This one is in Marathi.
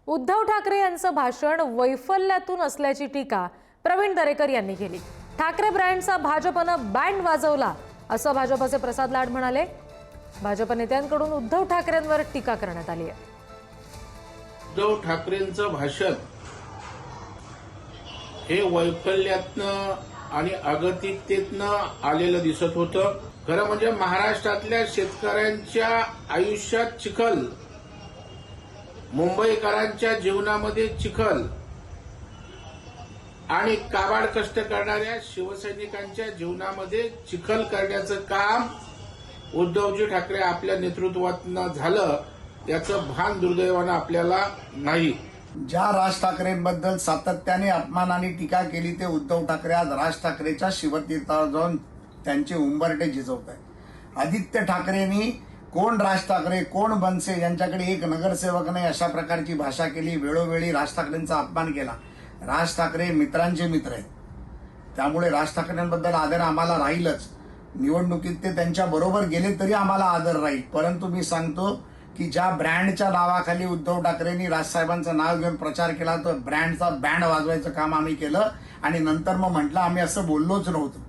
उद्धव ठाकरे यांचं भाषण वैफल्यातून असल्याची टीका प्रवीण दरेकर यांनी केली। ठाकरे ब्रँडचा भाजपनं बँड वाजवला असं भाजपचे प्रसाद लाड म्हणाले। भाजप नेत्यांकडून उद्धव ठाकरेंवर टीका करण्यात आली आहे। उद्धव ठाकरेंचं भाषण हे वैफल्यातनं आणि अगतिकतेतनं आलेलं दिसत होतं। खरं म्हणजे महाराष्ट्रातल्या शेतकऱ्यांच्या आयुष्यात चिखल, मुंबईकरांच्या जीवनामध्ये चिखल आणि काबाड कष्ट करणाऱ्या शिवसैनिकांच्या जीवनामध्ये चिखल करण्याचं काम उद्धवजी ठाकरे आपल्या नेतृत्वातनं झालं, याचं भान दुर्दैवानं आपल्याला नाही। ज्या राज ठाकरेंबद्दल सातत्याने अपमान आणि टीका केली ते उद्धव ठाकरे आज राज ठाकरेच्या शिवतीर्थावर जाऊन त्यांचे उंबरठे झिजवत आहेत। आदित्य ठाकरेंनी कोण राज ठाकरे कोण बनसे यांच्याकडे एक नगरसेवक नाही अशा प्रकारची भाषा केली, वेळोवेळी राज ठाकरेंचा अपमान केला। राज ठाकरे मित्रांचे मित्र आहेत, त्यामुळे राज ठाकरेंबद्दल आदर आम्हाला राहीलच। निवडणुकीत ते त्यांच्या बरोबर गेले तरी आम्हाला आदर राहील, परंतु मी सांगतो की ज्या ब्रँडच्या नावाखाली उद्धव ठाकरेंनी राजसाहेबांचं नाव घेऊन प्रचार केला तो ब्रँडचा बँड वाजवायचं काम आम्ही केलं आणि नंतर मग म्हटलं आम्ही असं बोललोच नव्हतो।